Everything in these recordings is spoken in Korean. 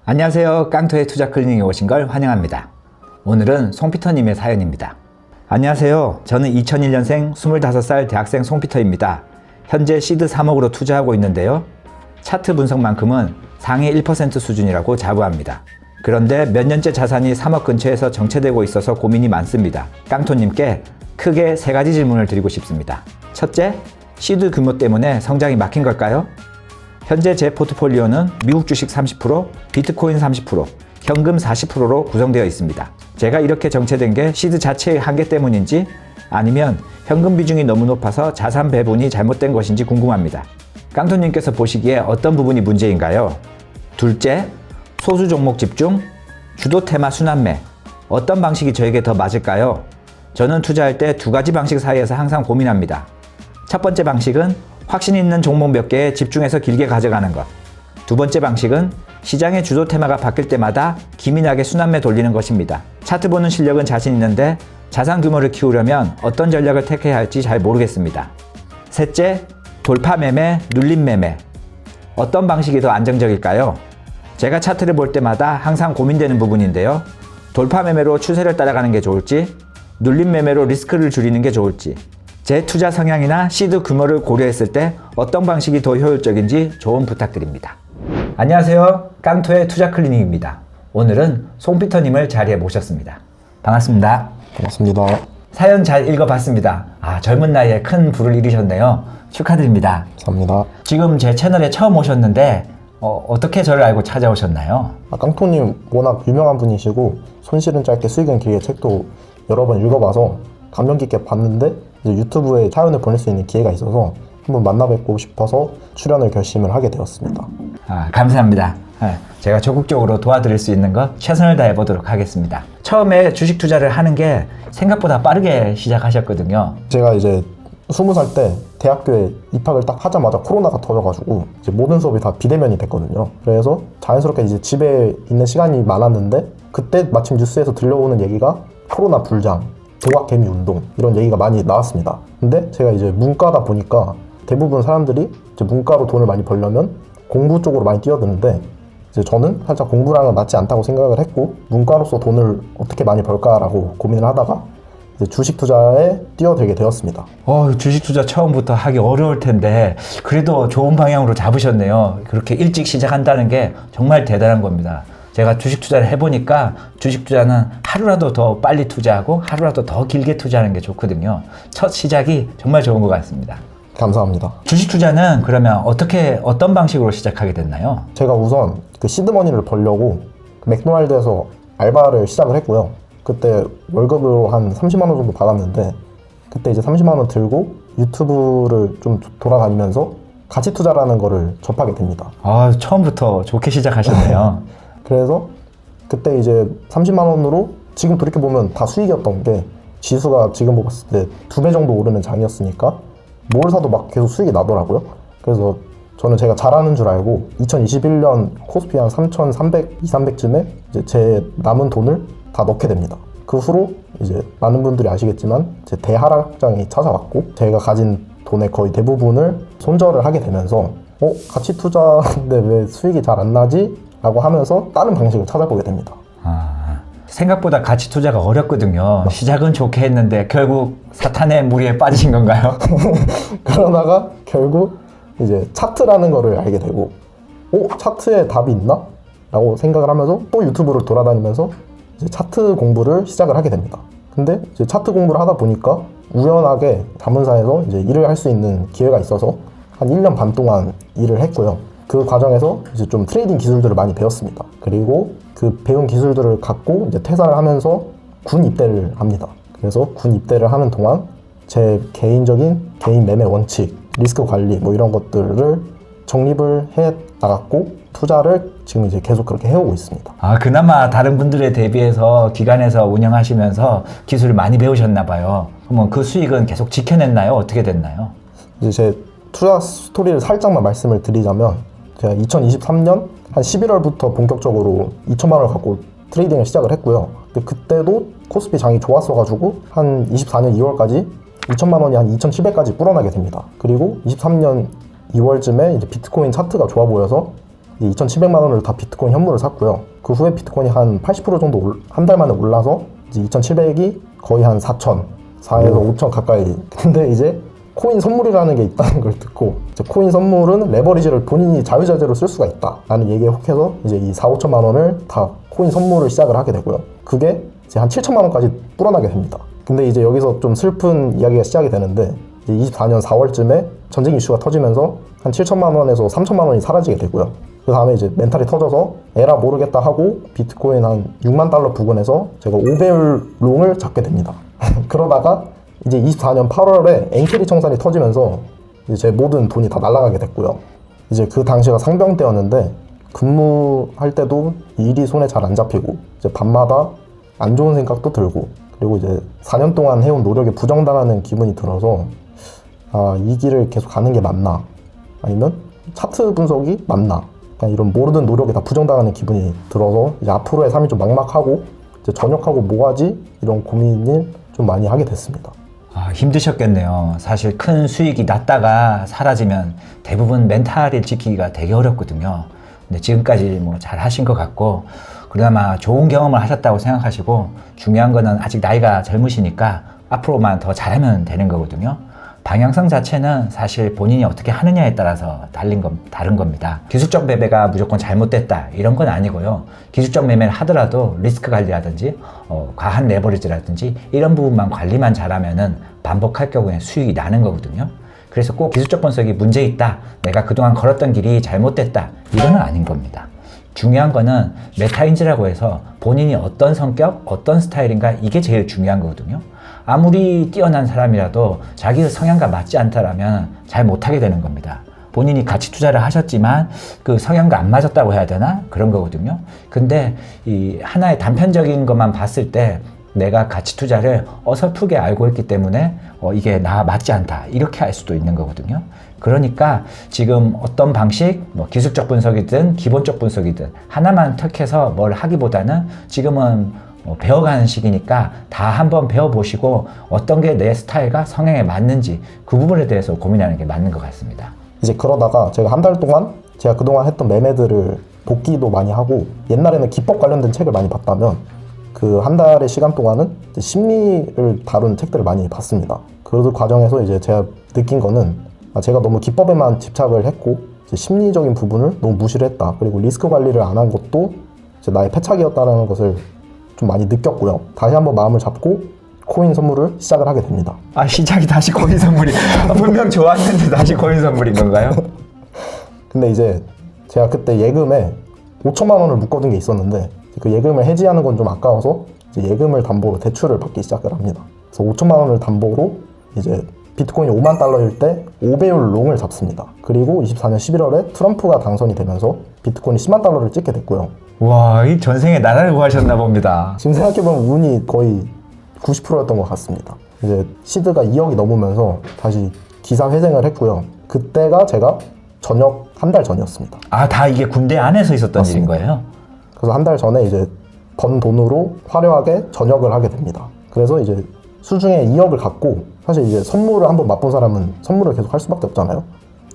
안녕하세요. 깡토의 투자 클리닉에 오신 걸 환영합니다. 오늘은 송피터님의 사연입니다. 안녕하세요. 저는 2001년생 25살 대학생 송피터입니다. 현재 시드 3억으로 투자하고 있는데요. 차트 분석만큼은 상위 1% 수준이라고 자부합니다. 그런데 몇 년째 자산이 3억 근처에서 정체되고 있어서 고민이 많습니다. 깡토님께 크게 3가지 질문을 드리고 싶습니다. 첫째, 시드 규모 때문에 성장이 막힌 걸까요? 현재 제 포트폴리오는 미국 주식 30%, 비트코인 30%, 현금 40%로 구성되어 있습니다. 제가 이렇게 정체된 게 시드 자체의 한계 때문인지 아니면 현금 비중이 너무 높아서 자산 배분이 잘못된 것인지 궁금합니다. 깡토님께서 보시기에 어떤 부분이 문제인가요? 둘째, 소수 종목 집중, 주도 테마 순환매. 어떤 방식이 저에게 더 맞을까요? 저는 투자할 때 2가지 방식 사이에서 항상 고민합니다. 첫 번째 방식은 확신 있는 종목 몇 개에 집중해서 길게 가져가는 것. 두 번째 방식은 시장의 주도 테마가 바뀔 때마다 기민하게 순환매 돌리는 것입니다. 차트 보는 실력은 자신 있는데 자산 규모를 키우려면 어떤 전략을 택해야 할지 잘 모르겠습니다. 셋째, 돌파 매매, 눌림 매매. 어떤 방식이 더 안정적일까요? 제가 차트를 볼 때마다 항상 고민되는 부분인데요. 돌파 매매로 추세를 따라가는 게 좋을지, 눌림 매매로 리스크를 줄이는 게 좋을지, 제 투자 성향이나 시드 규모를 고려했을 때 어떤 방식이 더 효율적인지 조언 부탁드립니다. 안녕하세요. 깡토의 투자 클리닉입니다. 오늘은 송피터님을 자리에 모셨습니다. 반갑습니다. 반갑습니다. 사연 잘 읽어봤습니다. 젊은 나이에 큰 부를 이루셨네요. 축하드립니다. 감사합니다. 지금 제 채널에 처음 오셨는데 어떻게 저를 알고 찾아오셨나요? 깡토님 워낙 유명한 분이시고 손실은 짧게 수익은 길게 책도 여러 번 읽어봐서 감명 깊게 봤는데 이제 유튜브에 사연을 보낼 수 있는 기회가 있어서 한번 만나 뵙고 싶어서 출연을 결심을 하게 되었습니다. 감사합니다. 제가 적극적으로 도와드릴 수 있는 거 최선을 다해 보도록 하겠습니다. 처음에 주식 투자를 하는 게 생각보다 빠르게 시작하셨거든요. 제가 이제 20살 때 대학교에 입학을 딱 하자마자 코로나가 터져가지고 이제 모든 수업이 다 비대면이 됐거든요. 그래서 자연스럽게 이제 집에 있는 시간이 많았는데 그때 마침 뉴스에서 들려오는 얘기가 코로나 불장, 도박개미 운동 이런 얘기가 많이 나왔습니다. 근데 제가 이제 문과다 보니까 대부분 사람들이 이제 문과로 돈을 많이 벌려면 공부 쪽으로 많이 뛰어드는데 이제 저는 살짝 공부랑은 맞지 않다고 생각을 했고 문과로서 돈을 어떻게 많이 벌까라고 고민을 하다가 이제 주식 투자에 뛰어들게 되었습니다. 주식 투자 처음부터 하기 어려울 텐데 그래도 좋은 방향으로 잡으셨네요. 그렇게 일찍 시작한다는 게 정말 대단한 겁니다. 제가 주식 투자를 해보니까 주식 투자는 하루라도 더 빨리 투자하고 하루라도 더 길게 투자하는 게 좋거든요. 첫 시작이 정말 좋은 것 같습니다. 감사합니다. 주식 투자는 그러면 어떤 방식으로 시작하게 됐나요? 제가 우선 그 시드머니를 벌려고 맥도날드에서 알바를 시작을 했고요. 그때 월급으로 한 30만 원 정도 받았는데 그때 이제 30만 원 들고 유튜브를 좀 돌아다니면서 가치 투자라는 거를 접하게 됩니다. 처음부터 좋게 시작하셨네요. 그래서 그때 이제 30만 원으로 지금 돌이켜보면 다 수익이었던 게 지수가 지금 봤을 때 2배 정도 오르는 장이었으니까 뭘 사도 막 계속 수익이 나더라고요. 그래서 저는 제가 잘하는 줄 알고 2021년 코스피 한 3,300, 200쯤에 이제 제 남은 돈을 다 넣게 됩니다. 그 후로 이제 많은 분들이 아시겠지만 제 대하락장이 찾아왔고 제가 가진 돈의 거의 대부분을 손절을 하게 되면서 가치 투자인데 왜 수익이 잘 안 나지? 라고 하면서 다른 방식을 찾아보게 됩니다. 생각보다 가치 투자가 어렵거든요. 시작은 좋게 했는데 결국 사탄의 무리에 빠지신 건가요? 그러다가 결국 이제 차트라는 거를 알게 되고 차트에 답이 있나? 라고 생각을 하면서 또 유튜브를 돌아다니면서 이제 차트 공부를 시작을 하게 됩니다. 근데 이제 차트 공부를 하다 보니까 우연하게 자문사에서 이제 일을 할 수 있는 기회가 있어서 한 1년 반 동안 일을 했고요. 그 과정에서 이제 좀 트레이딩 기술들을 많이 배웠습니다. 그리고 그 배운 기술들을 갖고 이제 퇴사를 하면서 군 입대를 합니다. 그래서 군 입대를 하는 동안 제 개인적인 개인 매매 원칙, 리스크 관리 뭐 이런 것들을 정립을 해 나갔고 투자를 지금 이제 계속 그렇게 해오고 있습니다. 그나마 다른 분들에 대비해서 기관에서 운영하시면서 기술을 많이 배우셨나 봐요. 그러면 그 수익은 계속 지켜냈나요? 어떻게 됐나요? 이제 제 투자 스토리를 살짝만 말씀을 드리자면 제가 2023년 한 11월부터 본격적으로 2천만 원을 갖고 트레이딩을 시작을 했고요. 근데 그때도 코스피 장이 좋았어가지고 한 24년 2월까지 2천만 원이 한 2,700까지 불어나게 됩니다. 그리고 23년 2월쯤에 이제 비트코인 차트가 좋아 보여서 2,700만 원을 다 비트코인 현물을 샀고요. 그 후에 비트코인이 한 80% 정도 한 달 만에 올라서 이제 2,700이 거의 한 4,000, 4에서 5,000 가까이. 근데 이제 코인 선물이라는 게 있다는 걸 듣고 이제 코인 선물은 레버리지를 본인이 자유자재로 쓸 수가 있다라는 얘기에 혹해서 이제 이 4, 5천만 원을 다 코인 선물을 시작을 하게 되고요. 그게 이제 한 7천만 원까지 불어나게 됩니다. 근데 이제 여기서 좀 슬픈 이야기가 시작이 되는데 이제 24년 4월쯤에 전쟁 이슈가 터지면서 한 7천만 원에서 3천만 원이 사라지게 되고요. 그 다음에 이제 멘탈이 터져서 에라 모르겠다 하고 비트코인 한 6만 달러 부근에서 제가 5배율 롱을 잡게 됩니다. 그러다가 이제 24년 8월에 엔캐리 청산이 터지면서 이제 제 모든 돈이 다 날아가게 됐고요. 이제 그 당시가 상병 때였는데 근무할 때도 일이 손에 잘 안 잡히고 이제 밤마다 안 좋은 생각도 들고 그리고 이제 4년 동안 해온 노력에 부정당하는 기분이 들어서 아, 이 길을 계속 가는 게 맞나 아니면 차트 분석이 맞나 그냥 이런 모든 노력에 다 부정당하는 기분이 들어서 이제 앞으로의 삶이 좀 막막하고 이제 전역하고 뭐하지 이런 고민을 좀 많이 하게 됐습니다. 아, 힘드셨겠네요. 사실 큰 수익이 났다가 사라지면 대부분 멘탈을 지키기가 되게 어렵거든요. 근데 지금까지 뭐 잘 하신 것 같고 그나마 좋은 경험을 하셨다고 생각하시고 중요한 거는 아직 나이가 젊으시니까 앞으로만 더 잘하면 되는 거거든요. 방향성 자체는 사실 본인이 어떻게 하느냐에 따라서 다른 겁니다. 기술적 매매가 무조건 잘못됐다 이런 건 아니고요. 기술적 매매를 하더라도 리스크 관리라든지 과한 레버리지라든지 이런 부분만 관리만 잘하면은 반복할 경우에 수익이 나는 거거든요. 그래서 꼭 기술적 분석이 문제 있다, 내가 그동안 걸었던 길이 잘못됐다 이거는 아닌 겁니다. 중요한 거는 메타인지라고 해서 본인이 어떤 성격, 어떤 스타일인가 이게 제일 중요한 거거든요. 아무리 뛰어난 사람이라도 자기 성향과 맞지 않다라면 잘 못하게 되는 겁니다. 본인이 가치 투자를 하셨지만 그 성향과 안 맞았다고 해야 되나? 그런 거거든요. 근데 이 하나의 단편적인 것만 봤을 때 내가 가치 투자를 어설프게 알고 있기 때문에 이게 나 맞지 않다 이렇게 할 수도 있는 거거든요. 그러니까 지금 어떤 방식, 뭐 기술적 분석이든 기본적 분석이든 하나만 택해서 뭘 하기보다는 지금은 배워가는 시기니까 다 한번 배워보시고 어떤 게 내 스타일과 성향에 맞는지 그 부분에 대해서 고민하는 게 맞는 것 같습니다. 이제 그러다가 제가 한 달 동안 제가 그동안 했던 매매들을 복기도 많이 하고 옛날에는 기법 관련된 책을 많이 봤다면 그 한 달의 시간 동안은 이제 심리를 다룬 책들을 많이 봤습니다. 그 과정에서 이제 제가 느낀 거는 제가 너무 기법에만 집착을 했고 이제 심리적인 부분을 너무 무시를 했다. 그리고 리스크 관리를 안 한 것도 이제 나의 패착이었다는 것을 좀 많이 느꼈고요. 다시 한번 마음을 잡고 코인 선물을 시작을 하게 됩니다. 아, 시작이 다시 코인 선물이 분명 좋았는데 다시 코인 선물인 건가요? 근데 이제 제가 그때 예금에 5천만 원을 묶어둔 게 있었는데 그 예금을 해지하는 건 좀 아까워서 이제 예금을 담보로 대출을 받기 시작을 합니다. 그래서 5천만 원을 담보로 이제 비트코인이 5만 달러일 때 5배율 롱을 잡습니다. 그리고 24년 11월에 트럼프가 당선이 되면서 비트코인이 10만 달러를 찍게 됐고요. 와, 이 전생에 나라를 구하셨나 봅니다. 지금 생각해보면 운이 거의 90%였던 것 같습니다. 이제 시드가 2억이 넘으면서 다시 기사회생을 했고요. 그때가 제가 전역 한 달 전이었습니다. 아, 다 이게 군대 안에서 있었던 맞습니다. 일인 거예요? 그래서 한 달 전에 이제 번 돈으로 화려하게 전역을 하게 됩니다. 그래서 이제 수중에 2억을 갖고 사실 이제 선물을 한번 맛본 사람은 선물을 계속 할 수밖에 없잖아요.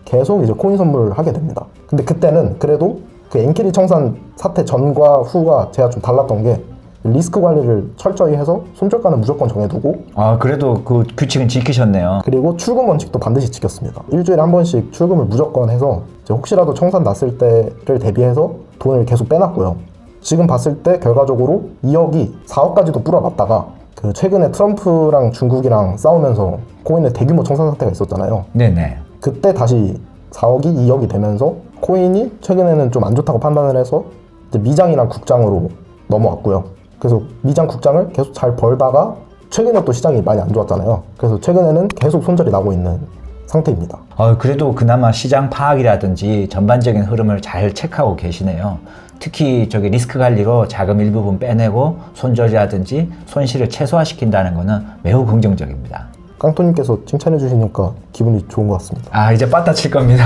계속 이제 코인 선물을 하게 됩니다. 근데 그때는 그래도 그 엔캐리 청산 사태 전과 후가 제가 좀 달랐던 게 리스크 관리를 철저히 해서 손절가는 무조건 정해두고 아, 그래도 그 규칙은 지키셨네요. 그리고 출금 원칙도 반드시 지켰습니다. 일주일에 한 번씩 출금을 무조건 해서 이제 혹시라도 청산 났을 때를 대비해서 돈을 계속 빼놨고요. 지금 봤을 때 결과적으로 2억이 4억까지도 불어났다가 그 최근에 트럼프랑 중국이랑 싸우면서 코인의 대규모 청산 사태가 있었잖아요. 네네. 그때 다시 4억이 2억이 되면서 코인이 최근에는 좀 안 좋다고 판단을 해서 이제 미장이랑 국장으로 넘어왔고요. 그래서 미장 국장을 계속 잘 벌다가 최근에 또 시장이 많이 안 좋았잖아요. 그래서 최근에는 계속 손절이 나고 있는 상태입니다. 그래도 그나마 시장 파악이라든지 전반적인 흐름을 잘 체크하고 계시네요. 특히 저기 리스크 관리로 자금 일부분 빼내고 손절이라든지 손실을 최소화시킨다는 거는 매우 긍정적입니다. 깡토님께서 칭찬해 주시니까 기분이 좋은 것 같습니다. 아, 이제 빠따칠 겁니다.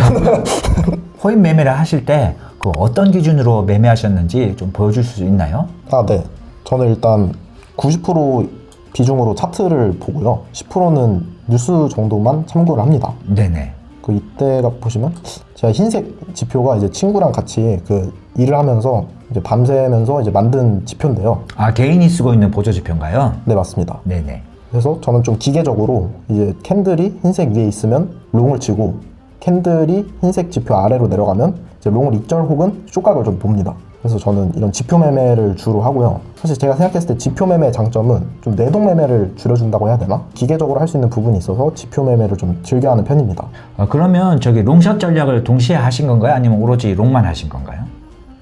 코인 매매를 하실 때 그 어떤 기준으로 매매하셨는지 좀 보여줄 수 있나요? 아, 네. 저는 일단 90% 비중으로 차트를 보고요. 10%는 뉴스 정도만 참고를 합니다. 네네. 그 이때가 보시면 제가 흰색 지표가 이제 친구랑 같이 그 일을 하면서 이제 밤새면서 이제 만든 지표인데요. 아, 개인이 쓰고 있는 보조 지표인가요? 네, 맞습니다. 네네. 그래서 저는 좀 기계적으로 이제 캔들이 흰색 위에 있으면 롱을 치고 캔들이 흰색 지표 아래로 내려가면 이제 롱을 익절 혹은 쇼각을 좀 봅니다. 그래서 저는 이런 지표 매매를 주로 하고요. 사실 제가 생각했을 때 지표 매매의 장점은 좀 내동 매매를 줄여준다고 해야 되나? 기계적으로 할 수 있는 부분이 있어서 지표 매매를 좀 즐겨하는 편입니다. 그러면 저기 롱숏 전략을 동시에 하신 건가요? 아니면 오로지 롱만 하신 건가요?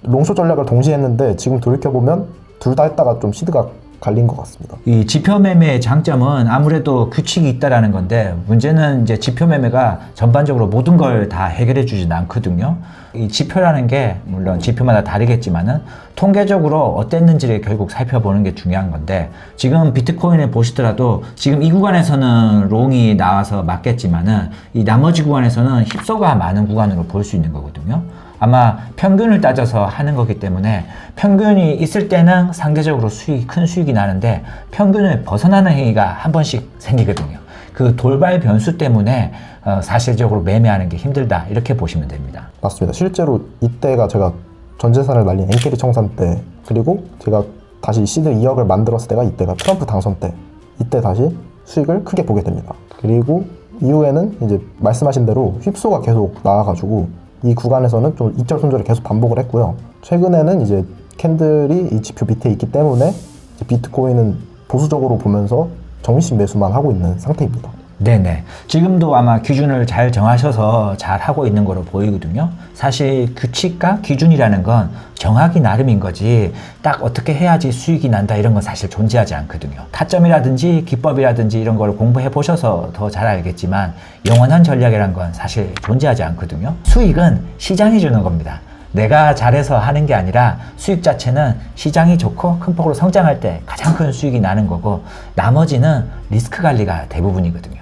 롱숏 전략을 동시에 했는데 지금 돌이켜보면 둘 다 했다가 좀 시드가 갈린 것 같습니다. 이 지표 매매의 장점은 아무래도 규칙이 있다라는 건데, 문제는 이제 지표 매매가 전반적으로 모든 걸 다 해결해 주진 않거든요. 이 지표라는 게 물론 지표마다 다르겠지만은 통계적으로 어땠는지를 결국 살펴보는 게 중요한 건데, 지금 비트코인을 보시더라도 지금 이 구간에서는 롱이 나와서 맞겠지만은 이 나머지 구간에서는 힙소가 많은 구간으로 볼 수 있는 거거든요. 아마 평균을 따져서 하는 거기 때문에 평균이 있을 때는 상대적으로 큰 수익이 나는데 평균을 벗어나는 행위가 한 번씩 생기거든요. 그 돌발 변수 때문에 사실적으로 매매하는 게 힘들다, 이렇게 보시면 됩니다. 맞습니다. 실제로 이때가 제가 전 재산을 날린 엔캐리 청산 때, 그리고 제가 다시 시드 2억을 만들었을 때가 이때가 트럼프 당선 때, 이때 다시 수익을 크게 보게 됩니다. 그리고 이후에는 이제 말씀하신 대로 휩소가 계속 나와가지고 이 구간에서는 좀 익절 손절을 계속 반복을 했고요. 최근에는 이제 캔들이 이 지표 밑에 있기 때문에 이제 비트코인은 보수적으로 보면서 정신 매수만 하고 있는 상태입니다. 네네. 지금도 아마 기준을 잘 정하셔서 잘 하고 있는 거로 보이거든요. 사실 규칙과 기준이라는 건 정하기 나름인 거지 딱 어떻게 해야지 수익이 난다 이런 건 사실 존재하지 않거든요. 타점이라든지 기법이라든지 이런 걸 공부해 보셔서 더 잘 알겠지만 영원한 전략이란 건 사실 존재하지 않거든요. 수익은 시장이 주는 겁니다. 내가 잘해서 하는 게 아니라 수익 자체는 시장이 좋고 큰 폭으로 성장할 때 가장 큰 수익이 나는 거고, 나머지는 리스크 관리가 대부분이거든요.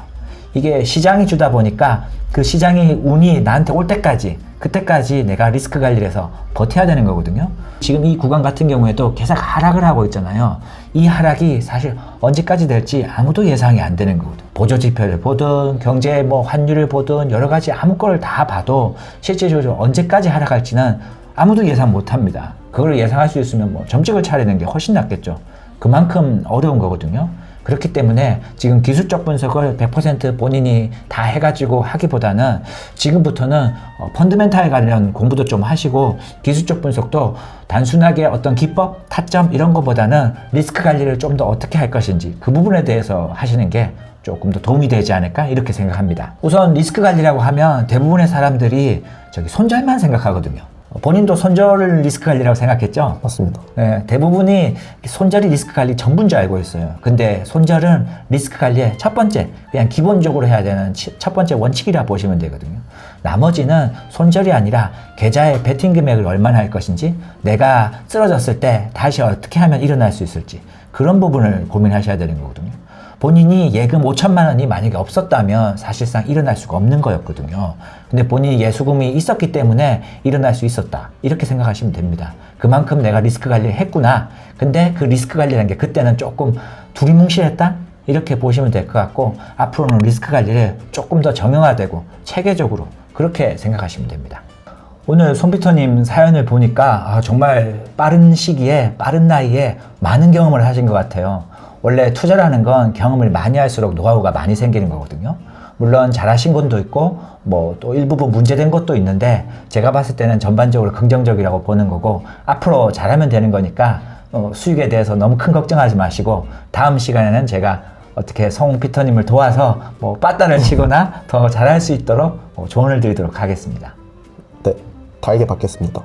이게 시장이 주다 보니까 그 시장이 운이 나한테 올 때까지, 그때까지 내가 리스크 관리를 해서 버텨야 되는 거거든요. 지금 이 구간 같은 경우에도 계속 하락을 하고 있잖아요. 이 하락이 사실 언제까지 될지 아무도 예상이 안 되는 거거든요. 보조 지표를 보든 경제 환율을 보든 여러 가지 아무 걸 다 봐도 실제적으로 언제까지 하락할지는 아무도 예상 못 합니다. 그걸 예상할 수 있으면 점찍을 차리는 게 훨씬 낫겠죠. 그만큼 어려운 거거든요. 그렇기 때문에 지금 기술적 분석을 100% 본인이 다 해가지고 하기보다는 지금부터는 펀드멘탈 관련 공부도 좀 하시고, 기술적 분석도 단순하게 어떤 기법, 타점 이런 거보다는 리스크 관리를 좀 더 어떻게 할 것인지 그 부분에 대해서 하시는 게 조금 더 도움이 되지 않을까, 이렇게 생각합니다. 우선 리스크 관리라고 하면 대부분의 사람들이 손절만 생각하거든요. 본인도 손절 리스크 관리라고 생각했죠? 맞습니다. 네, 대부분이 손절이 리스크 관리 전부인 줄 알고 있어요. 근데 손절은 리스크 관리의 첫 번째, 그냥 기본적으로 해야 되는 첫 번째 원칙이라 보시면 되거든요. 나머지는 손절이 아니라 계좌의 베팅 금액을 얼마나 할 것인지, 내가 쓰러졌을 때 다시 어떻게 하면 일어날 수 있을지, 그런 부분을 고민하셔야 되는 거거든요. 본인이 예금 5천만 원이 만약에 없었다면 사실상 일어날 수가 없는 거였거든요. 근데 본인이 예수금이 있었기 때문에 일어날 수 있었다, 이렇게 생각하시면 됩니다. 그만큼 내가 리스크 관리를 했구나. 근데 그 리스크 관리라는 게 그때는 조금 두리뭉실했다, 이렇게 보시면 될 것 같고, 앞으로는 리스크 관리를 조금 더 정형화되고 체계적으로 그렇게 생각하시면 됩니다. 오늘 손피터님 사연을 보니까 정말 빠른 시기에 빠른 나이에 많은 경험을 하신 것 같아요. 원래 투자라는 건 경험을 많이 할수록 노하우가 많이 생기는 거거든요. 물론 잘하신 것도 있고 또 일부분 문제된 것도 있는데, 제가 봤을 때는 전반적으로 긍정적이라고 보는 거고, 앞으로 잘하면 되는 거니까 수익에 대해서 너무 큰 걱정하지 마시고, 다음 시간에는 제가 어떻게 송피터님을 도와서 빠따를 치거나 더 잘할 수 있도록 조언을 드리도록 하겠습니다. 네, 달게 받겠습니다.